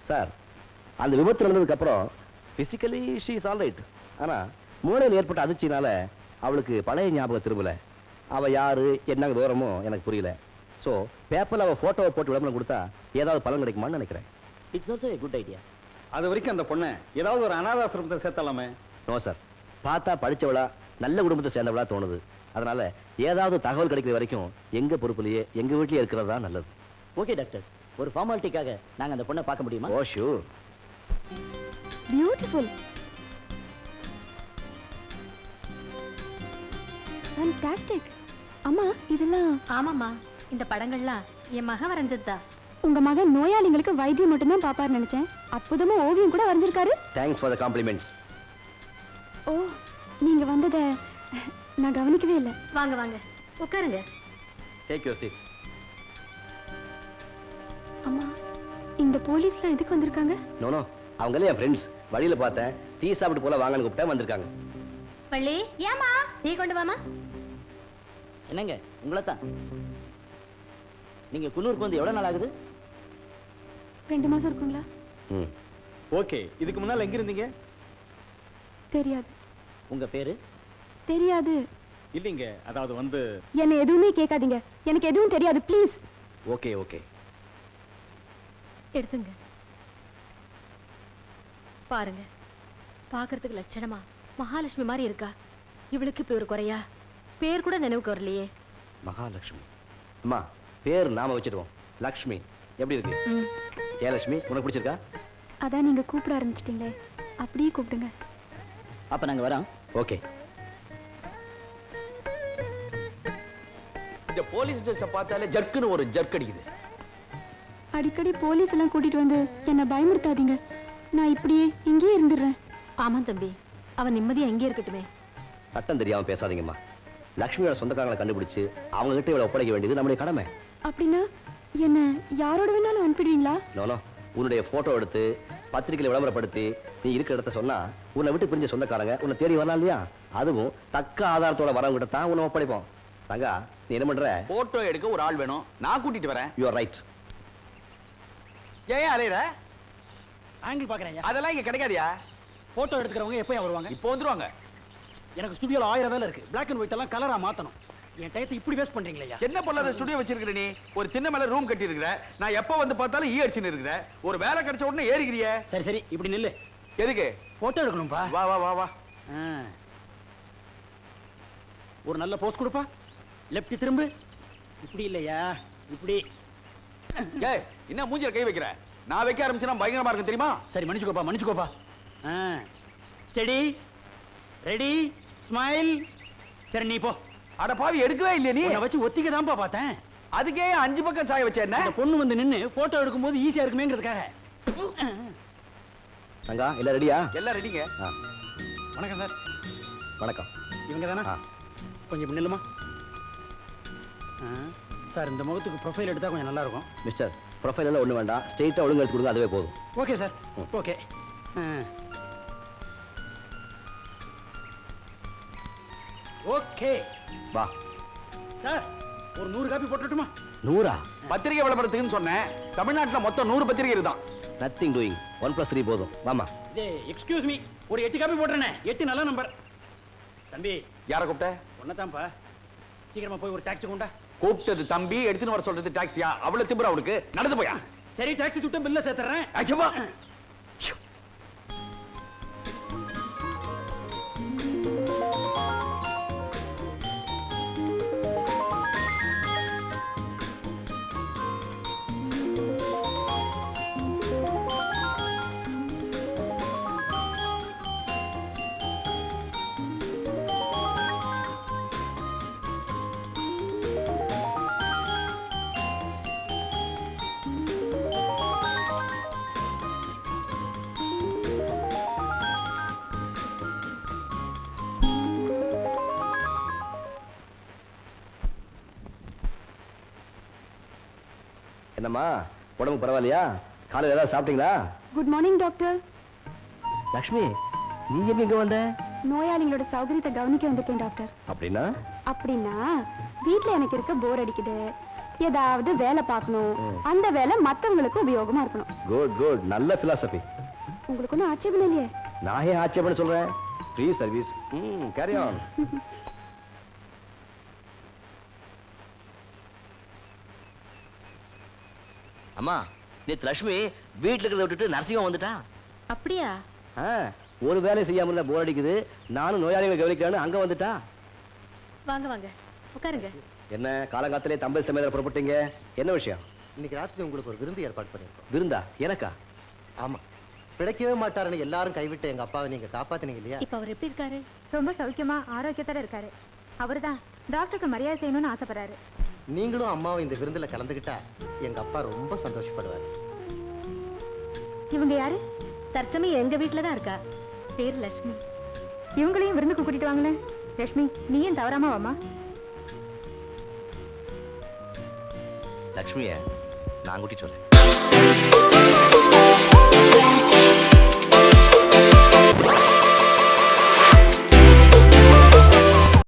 Sir, அந்த விபத்து நடந்ததுக்கு அப்புறம் physically she is all right. ஆனா மூளையில் ஏற்பட்ட அதிர்ச்சினால அவளுக்கு பழைய ஞாபகம் திரும்பல. அவ யாரு என்ன தூரமோ எனக்கு புரியல. ஸோ பேப்பர்ல அவ போட்டோவை போட்டு விளம்பரம் கொடுத்தா ஏதாவது பலன் கிடைக்குமான்னு நினைக்கிறேன். It's also a good idea. அது வரைக்கும் அந்த பொண்ணை ஏதாவது ஒரு அனாதாசிரமத்தை சேர்த்தலாமே. நோ சார், பார்த்தா படிச்சவளா நல்ல குடும்பத்தை சேர்ந்தவளா தோணுது. அதனால ஏதாவது தகவல் கிடைக்கிற வரைக்கும் எங்க பொறுப்புலயே எங்க வீட்லயே இருக்கிறது தான் நல்லது. ஓகே டாக்டர், ஒரு ஃபார்மாலிட்டிக்காக நாங்க அந்த பொண்ணை பார்க்க முடியுமா? ஓ ஷூர். Beautiful, fantastic. அம்மா இதெல்லாம்? ஆமாம்மா, இந்த படங்கள்லாம் என் மகன் வரைஞ்சதுதான். உங்க மகன் நோயாளிங்களுக்கு வைத்தியம் மட்டும்தான் பாப்பாரு நினைச்சேன். அற்புதமா ஓவியம் கூட வரைஞ்சிருக்காரு. Thanks for the compliments. ஓ, நீங்க வந்தத நான் கவனிக்கவே இல்லை. வாங்க வாங்க உட்காருங்க. Take your seat. அம்மா, இந்த போலீஸ்லாம் எதுக்கு வந்திருக்காங்க? நோ நோ, அவங்களே என் ஃப்ரெண்ட்ஸ். வழியில பார்த்தேன், டீ சாப்பிட்டு போல வாங்கன்னு கூப்பிட்டா வந்திருக்காங்க. பள்ளி, ஏமா டீ கொண்டு வாமா. என்னங்க, உங்களை தான். நீங்க குன்னூருக்கு வந்து எவ்வளவு நாள் ஆகுது? 2 மாசம் இருக்குங்களா? ஓகே, இதுக்கு முன்னால எங்க இருந்தீங்க? தெரியாது. உங்க பேரு? தெரியாது. இல்லைங்க, அதாவது வந்து என்ன எதுவுமே கேட்காதீங்க. எனக்கு எதுவும் தெரியாது ப்ளீஸ். Okay okay. எடுத்துங்க பாருங்க. பாக்குறதுக்கு லட்சணமா மகாலட்சுமி மாதிரி இருக்கா. இவளுக்கு இப்ப ஒரு குறையா? பேர் கூட நினைவுக்கு வரலையே. மகாலட்சுமி அம்மா, பேர் நாம வச்சிருவோம். லக்ஷ்மி எப்படி இருக்கு? ஏ லட்சுமி, உனக்கு பிடிச்சிருக்கா? அதான் நீங்க கூப்பிட ஆரம்பிச்சிட்டீங்களே, அப்படியே கூப்பிடுங்க. அப்ப நாங்க வரோம். ஓகே. இந்த போலீஸ் ட்ரெஸ் பார்த்தாலே ஜர்க்குன்னு ஒரு ஜர்க் அடிக்குது. அடிக்கடி போலீஸ் எல்லாம் கூட்டிட்டு வந்து என்ன பயமுறுத்தாதீங்க. நான் இப்படியே இங்கேயே இருந்துடுறேன். ஆமா தம்பி, அவன் நிம்மதியா எங்கே இருக்கட்டுமே. சட்டம் தெரியாம பேசாதீங்கம்மா. லக்ஷ்மியோட சொந்தக்காரங்களை கண்டுபிடிச்சு அவங்க கிட்ட இவளை ஒப்படைக்க வேண்டியது நம்முடைய கடமை. அப்படின்னா என்ன யாரோட வேணாலும் அனுப்பிடுவீங்களா? நோ, உன்னுடைய போட்டோ எடுத்து பத்திரிகையில விளம்பரப்படுத்தி நீ இருக்கிற இடத்த சொன்னா உன்னை விட்டு பிரிஞ்ச சொந்தக்காரங்க உன்னை தேடி வரலாம் இல்லையா? அதுவும் தக்க ஆதாரத்தோட வரவங்கிட்ட தான் உன்னை ஒப்படைப்போம். தங்கா, நீ என்ன பண்ற? போட்டோ எடுக்க ஒரு ஆள் வேணும், நான் கூட்டிட்டு வரேன். You are right. ஏன் அலையற? ஆங்கிள் பாக்குறேன். அதெல்லாம் இங்க கிடைக்காதியா? போட்டோ எடுத்துக்கிறவங்க எப்போ வருவாங்க? இப்போ வந்துருவாங்க. எனக்கு ஸ்டுடியோல 1000 வேலை இருக்கு. பிளாக் அண்ட் ஒயிட் எல்லாம் கலரா மாத்தணும். என் டயத்தை இப்படி வேஸ்ட் பண்றீங்களா? என்ன பொல்லாத ஸ்டுடியோ வச்சிருக்கிற நீ? ஒரு திண்ணை மேல ரூம் கட்டி இருக்கிற. நான் எப்ப வந்து பார்த்தாலும் ஈ அடிச்சுன்னு இருக்கிற. ஒரு வேலை கிடைச்ச உடனே ஏறிக்கிறிய. சரி சரி, இப்படி நில்லு. எதுக்கு? போட்டோ எடுக்கணும்பா. வா வா வா வா. ஒரு நல்ல போஸ் கொடுப்பா. லெஃப்ட் திரும்பு. இப்படி இல்லையா? இப்படி. ஏய், என்ன மூஞ்சில கை வைக்கிற? நான் வைக்க ஆரம்பிச்சேன்னா பயங்கரமா இருக்கும் தெரியுமா? சரி, மன்னிச்சுக்கோப்பா மன்னிச்சுக்கோப்பா. Steady, ready, smile. சரி, நீ போ. அட பாவி, எடுக்கவே இல்லையா நீ? உன்னை வச்சு ஒத்திக்க தான்ப்பா பார்த்தேன். அதுக்கே 5 பக்கம் சாய வச்ச என்ன? அந்த பொண்ணு வந்து நின்னு போட்டோ எடுக்கும்போது ஈஸியா இருக்குமேங்கிறதுக்காக. தங்கா, எல்லாம் ரெடியா? எல்லாம் ரெடிங்க. வணக்கம் சார். வணக்கம். இவங்க தானே? கொஞ்சம் இப்படி நில்லுமா. சார், இந்த முகத்துக்கு ப்ரொஃபைல் எடுத்தா கொஞ்சம் நல்லா இருக்கும். மிஸ்டர், ப்ரொஃபைல் எல்லாம் ஒண்ணு வேண்டாம், ஸ்ட்ரெயிட்டா ஒழுங்கு எடுத்து கொடுங்க, அதுவே போதும். Okay sir. ஓகே. ஓகே வா சார், ஒரு 100 காப்பி போட்டுட்டுமா? 100? பத்திரிகை விளம்பரத்துக்குன்னு சொன்னேன். தமிழ்நாட்டுல மொத்தம் 100 பத்திரிகை இருந்தான். Nothing doing. 1+3 போதும். வாமா. இதே எக்ஸ்கியூஸ் மீ, ஒரு 8 காப்பி போட்டுறேனே. 8 நல்ல நம்பர். தம்பி, யார கூப்பிட்ட? ஒன்னதான்ப்பா. சீக்கிரமா போய் ஒரு டாக்ஸி கொண்டா. கூப்பிட்டது தம்பி, எடுத்துன்னு வர சொல்றது டாக்ஸியா? அவ்வளவு திமிரா அவளுக்கு? நடந்து போயா. சரி, டாக்ஸி துட்டம் பில்ல சேர்த்துறேன். அச்சவா. என்னம்மா, உடம்பு பரவாயில்லையா? காலையில் ஏதாவது சாப்பிட்டீங்களா? Good morning doctor. லக்ஷ்மி, நீ எங்க இங்க வந்த? நோயாளிகளோட சௌகரியத்தை கவனிக்க வந்திருக்கேன் டாக்டர். அப்படின்னா? அப்படின்னா வீட்ல எனக்கு இருக்க போர் அடிக்குது, ஏதாவது வேலை பார்க்கணும் அந்த வேலை மத்தவங்களுக்கு உபயோகமா இருக்கணும். குட் குட், நல்ல பிலாசபி. உங்களுக்கு ஒன்றும் ஆட்சேபம் இல்லையே? நான் ஏன் ஆட்சேபம் சொல்றேன்? Free service. Carry on. அம்மா நேத்து லட்சுமி வீட்டுல இருக்கிறத விட்டுட்டு நரசிங்கம் வந்துட்டா. அப்படியா? ஒரு வேலையை செய்யாம இருந்தா போர் அடிக்குது, நானும் நோயாளிகளை கவனிக்கணும் அங்க வந்துட்டா. வாங்க வாங்க உட்காருங்க. என்ன காலங்காத்திலே தம்பதி சமேதர புறப்பட்டீங்க? என்ன விஷயம்? இன்னைக்கு ராத்திரி உங்களுக்கு ஒரு விருந்து ஏற்பாடு பண்ணிருக்கோம். விருந்தா? எனக்கா? ஆமா, பிழைக்கவே மாட்டாருன்னு எல்லாரும் கைவிட்ட எங்க அப்பாவை நீங்க காப்பாத்தினீங்க இல்லையா? இப்ப அவர் எப்படி இருக்காரு? ரொம்ப சௌக்கியமா ஆரோக்கியத்தோட இருக்காரு. அவர்தான் டாக்டருக்கு மரியாதை செய்யணும்னு ஆசைப்படுறாரு. நீங்களும் அம்மாவும் இந்த விருந்துல கலந்துக்கிட்டா எங்க அப்பா ரொம்ப சந்தோஷப்படுவார். இவங்க யாரு? தற்சமயம் எங்க வீட்டுல தான் இருக்கா. பேர் லட்சுமி. இவங்களையும் விருந்துக்கு கூட்டிட்டு வாங்களேன். லட்சுமி, நீயும் தவறாம வாமா. லட்சுமிய நான் கூட்டிட்டு வரேன்.